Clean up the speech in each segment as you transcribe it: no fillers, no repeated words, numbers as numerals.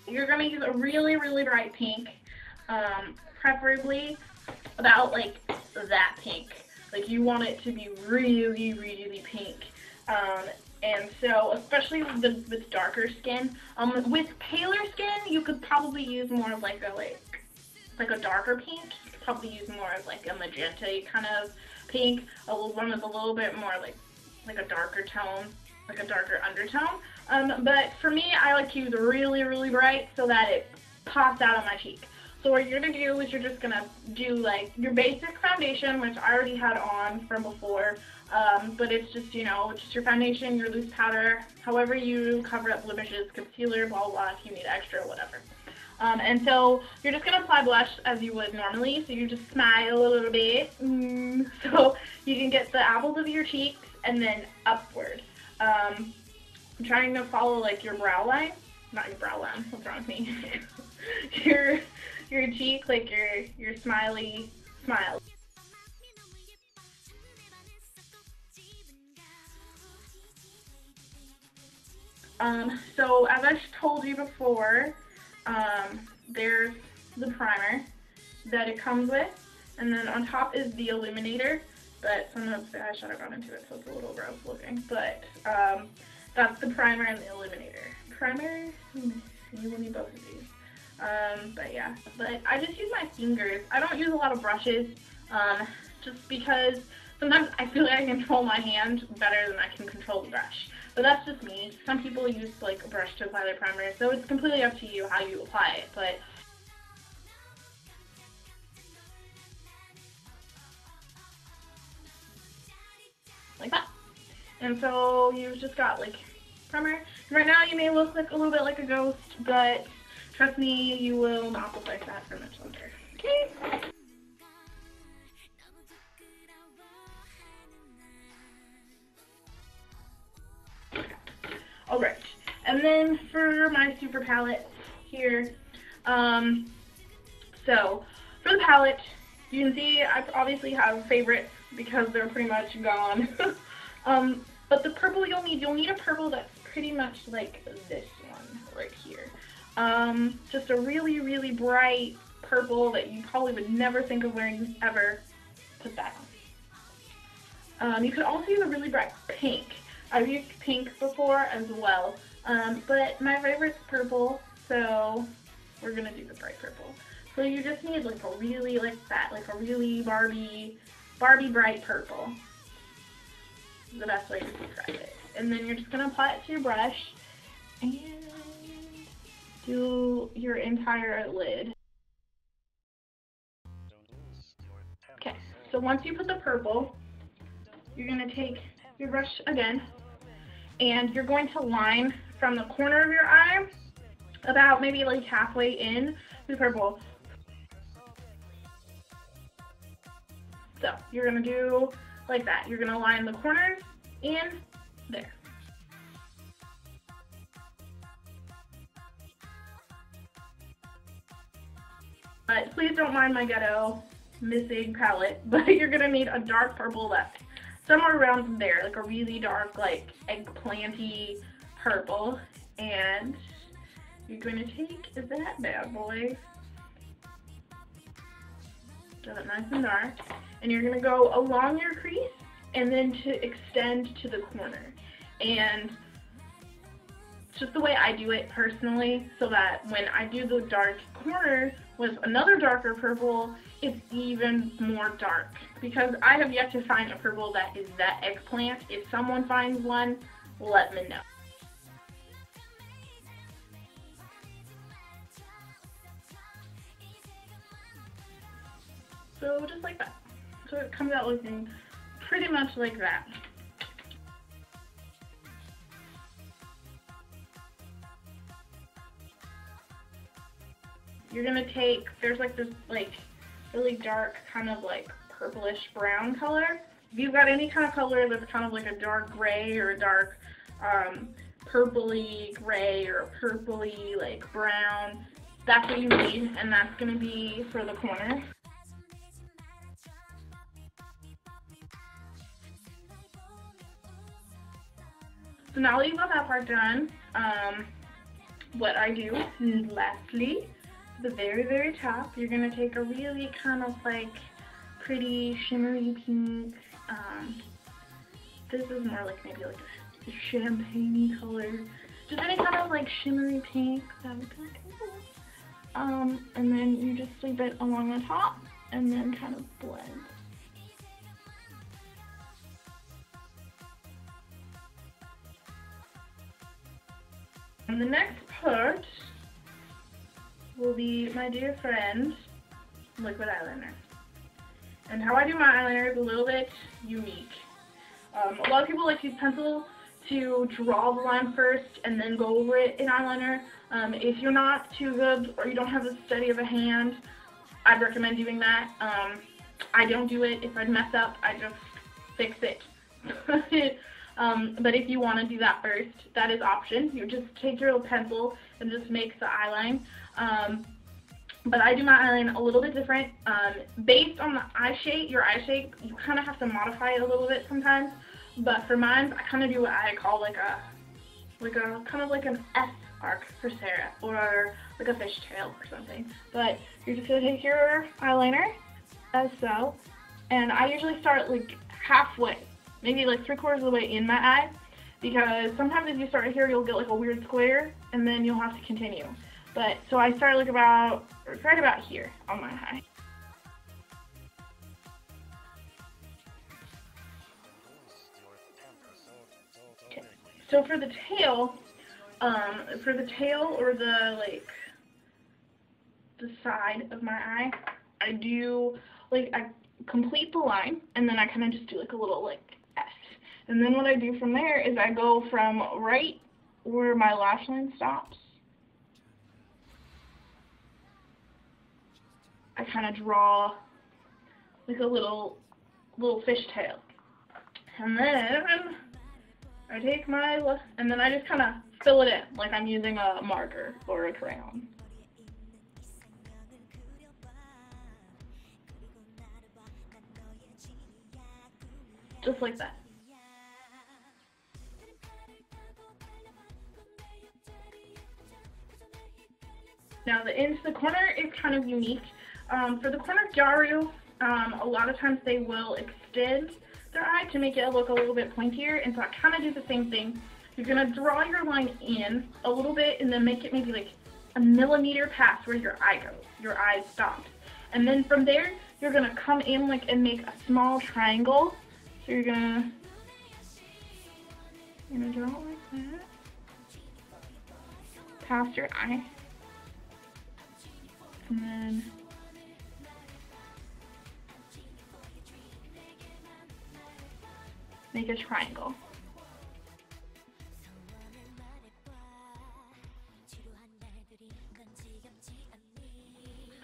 you're going to use a really, really bright pink, preferably about like that pink. Like you want it to be really, really pink. And so, especially with darker skin, with paler skin, you could probably use more of like a darker pink. You could probably use more of like a magenta kind of pink, one with a little bit more like a darker tone, like a darker undertone. But for me, I like to use really, really bright so that it pops out on my cheek. So what you're going to do is you're just going to do like your basic foundation, which I already had on from before, but it's just, you know, just your foundation, your loose powder, however you cover up blemishes, concealer, blah, blah, if you need extra, whatever. And so you're just going to apply blush as you would normally, so you just smile a little bit, so you can get the apples of your cheeks and then upward. I'm trying to follow like your brow line, not your brow line, what's wrong with me? your cheek, like your smiley smile. So as I told you before, there's the primer that it comes with, and then on top is the illuminator, but sometimes the eyeshadow got into it, so it's a little gross looking, but that's the primer and the illuminator. Primer, you will need both of these. But yeah, but I just use my fingers. I don't use a lot of brushes, just because sometimes I feel like I control my hand better than I can control the brush. But that's just me. Some people use like a brush to apply their primer, so it's completely up to you how you apply it. But like that. And so you've just got like primer. And right now you may look like a little bit like a ghost, but trust me, you will not look like that for much longer. Okay? Alright, and then for my super palette here, so for the palette, you can see I obviously have favorites because they're pretty much gone. But the purple you'll need a purple that's pretty much like this one right here. Just a really, really bright purple that you probably would never think of wearing ever. Put that on. You could also use a really bright pink. I've used pink before as well, but my favorite's purple, so we're gonna do the bright purple. So you just need like a really like a really Barbie bright purple. Is the best way to describe it. And then you're just gonna apply it to your brush and do your entire lid. Okay, so once you put the purple, you're gonna take your brush again, and you're going to line from the corner of your eye about maybe like halfway in the purple. So you're going to do like that. You're going to line the corners and there. But please don't mind my ghetto missing palette, but you're going to need a dark purple left. Somewhere around there, like a really dark, like eggplanty purple, and you're going to take that bad boy, get it nice and dark, and you're going to go along your crease and then to extend to the corner. And it's just the way I do it personally, so that when I do the dark corner with another darker purple, it's even more dark. Because I have yet to find a purple that is that eggplant. If someone finds one, let me know. So just like that. So it comes out looking pretty much like that. You're gonna take, there's like this like really dark kind of like purplish brown color. If you've got any kind of color that's kind of like a dark gray or a dark purpley gray or a purpley like brown, that's what you need, and that's gonna be for the corner. So now that you've got that part done, what I do is lastly, the very, very top, you're going to take a really kind of like pretty shimmery pink. This is more like maybe like a champagne-y color. Just any kind of like shimmery pink. That would be like cool. And then you just sweep it along the top and then kind of blend. And the next part will be my dear friend, liquid eyeliner. And how I do my eyeliner is a little bit unique. A lot of people like to use pencil to draw the line first and then go over it in eyeliner. If you're not too good or you don't have as steady of a hand, I'd recommend doing that. I don't do it. If I mess up, I just fix it. But if you want to do that first, that is option. You just take your little pencil and just make the eyeline. But I do my eyeline a little bit different. Based on the eye shape, your eye shape, you kind of have to modify it a little bit sometimes. But for mine, I kind of do what I call like a kind of like an S arc for Sarah, or like a fishtail or something. But you're just gonna take your eyeliner as so, and I usually start like halfway, maybe like 3/4 of the way in my eye, because sometimes if you start here, you'll get like a weird square, and then you'll have to continue. But so I start like right about here on my eye. Okay. So for the tail or the side of my eye, I do like I complete the line, and then I kind of just do like a little like S. And then what I do from there is I go from right where my lash line stops. I kind of draw like a little fishtail, and then I take and then I just kind of fill it in like I'm using a marker or a crayon. Just like that. Now into the corner is kind of unique. For the corner Gyaru, a lot of times they will extend their eye to make it look a little bit pointier, and so I kind of do the same thing. You're going to draw your line in a little bit and then make it maybe like a millimeter past where your eye goes, your eye stops. And then from there, you're going to come in like and make a small triangle. So you're going to draw it like that, past your eye, and then make a triangle.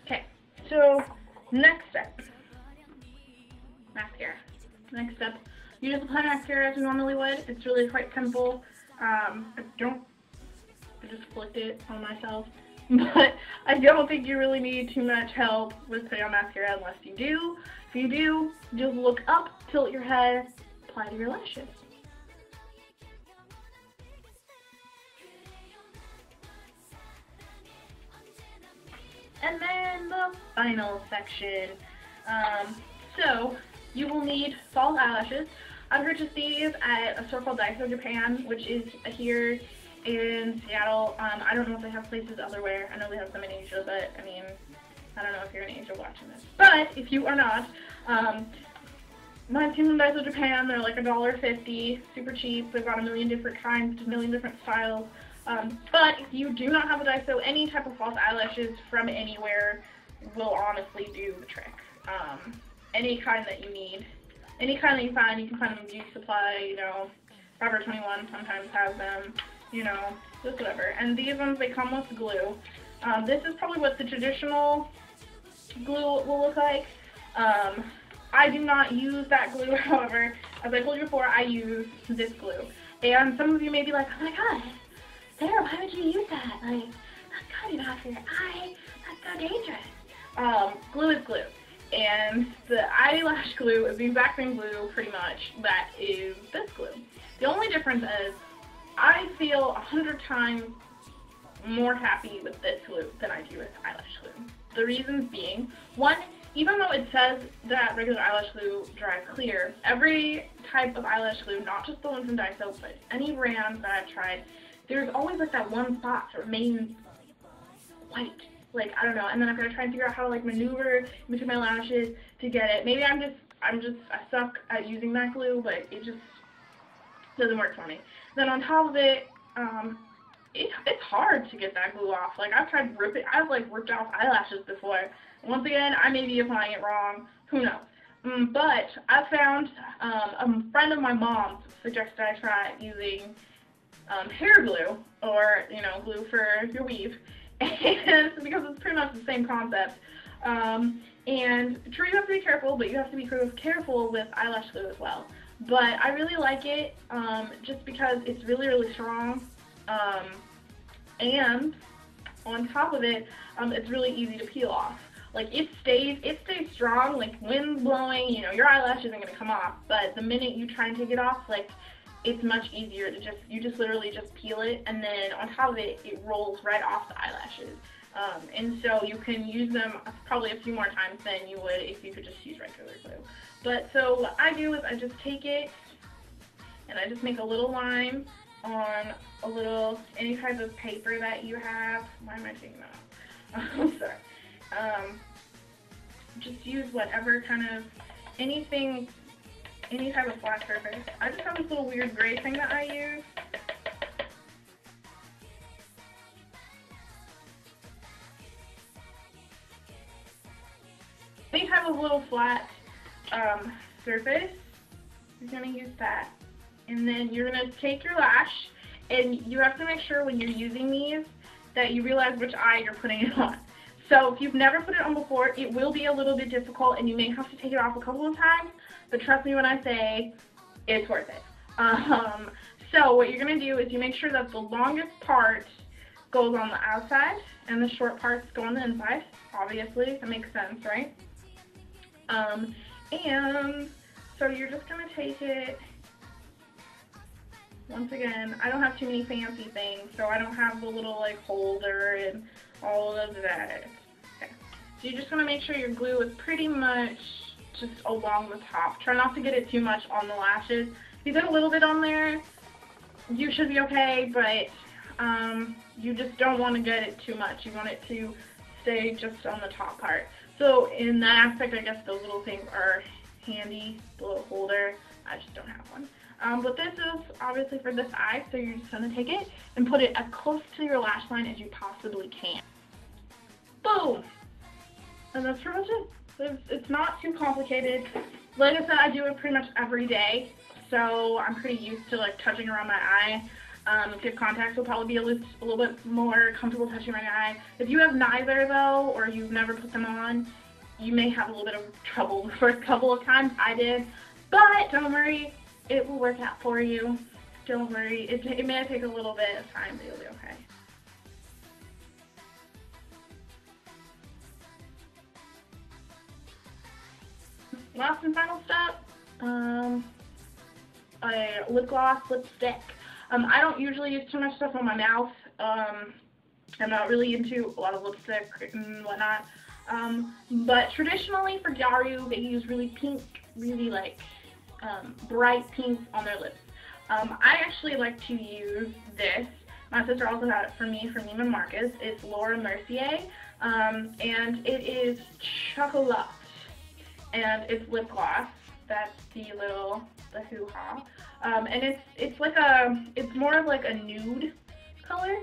Okay, so next step, mascara. Next step, you just apply mascara as you normally would. It's really quite simple. I just flicked it on myself. But I don't think you really need too much help with putting on mascara unless you do. If you do, just look up, tilt your head, apply to your lashes. And then the final section. So you will need false eyelashes. I purchased these at a store called Daiso Japan, which is here in Seattle. I don't know if they have places elsewhere. I know they have some in Asia, but I mean, I don't know if you're in Asia watching this. But if you are not, mine came from Daiso Japan. They're like $1.50, super cheap. They've got a million different kinds, a million different styles. But if you do not have a Daiso, any type of false eyelashes from anywhere will honestly do the trick. Any kind that you need. Any kind that you can find them in beauty supply, you know, Forever 21 sometimes has them, you know, just whatever. And these ones, they come with glue. This is probably what the traditional glue will look like. I do not use that glue, however, as I told you before, I use this glue. And some of you may be like, oh my god, Sarah, why would you use that? Like, that's gotta be bad for your eye. That's so dangerous. Glue is glue. And the eyelash glue is the exact same glue, pretty much, that is this glue. The only difference is, I feel 100 times more happy with this glue than I do with eyelash glue. The reasons being, one, even though it says that regular eyelash glue dries clear, every type of eyelash glue, not just the ones in Daiso, but any brand that I've tried, there's always like that one spot that remains white. Like, I don't know, and then I've got to try and figure out how to like maneuver in between my lashes to get it. Maybe I suck at using that glue, but it just doesn't work for me. Then on top of it, it's hard to get that glue off. Like, I've like ripped off eyelashes before. Once again, I may be applying it wrong, who knows. But I found, a friend of my mom's suggested I try using hair glue, or, you know, glue for your weave, and because it's pretty much the same concept. And true, you have to be careful, but you have to be careful with eyelash glue as well. But I really like it, just because it's really, really strong, and on top of it, it's really easy to peel off. Like, it stays strong, like, wind blowing, you know, your eyelash isn't going to come off, but the minute you try and take it off, like, it's much easier to you just literally just peel it, and then on top of it, it rolls right off the eyelashes. And so you can use them probably a few more times than you would if you could just use regular glue. But so what I do is I just take it, and I just make a little line on any type of paper that you have. Why am I taking that off? I'm sorry. Just use whatever kind of, any type of flat surface. I just have this little weird gray thing that I use. Any type of little flat surface, you're going to use that. And then you're going to take your lash, and you have to make sure when you're using these that you realize which eye you're putting it on. So if you've never put it on before, it will be a little bit difficult, and you may have to take it off a couple of times, but trust me when I say it's worth it. So what you're going to do is you make sure that the longest part goes on the outside, and the short parts go on the inside. Obviously, that makes sense, right? And so you're just going to take it. Once again, I don't have too many fancy things, so I don't have the little like holder and all of that. Okay. So you're just going to make sure your glue is pretty much just along the top. Try not to get it too much on the lashes. If you get a little bit on there, you should be okay, but you just don't want to get it too much. You want it to stay just on the top part. So in that aspect, I guess those little things are handy, the little holder. I just don't have one. But this is obviously for this eye, so you're just going to take it and put it as close to your lash line as you possibly can. Boom! And that's pretty much it. It's not too complicated. Like I said, I do it pretty much every day, so I'm pretty used to like touching around my eye. If you have contacts, will probably be a little bit more comfortable touching my eye. If you have neither though, or you've never put them on, you may have a little bit of trouble the first couple of times. I did, but don't worry. It will work out for you. Don't worry. It may take a little bit of time, but you'll be okay. Last and final step, a lip gloss, lipstick. I don't usually use too much stuff on my mouth. I'm not really into a lot of lipstick and whatnot. But traditionally for Gyaru, they use really pink, really like bright pinks on their lips. I actually like to use this. My sister also had it for me from Neiman Marcus. It's Laura Mercier, and it is chocolate, and it's lip gloss. That's the hoo-ha. And it's more of like a nude color.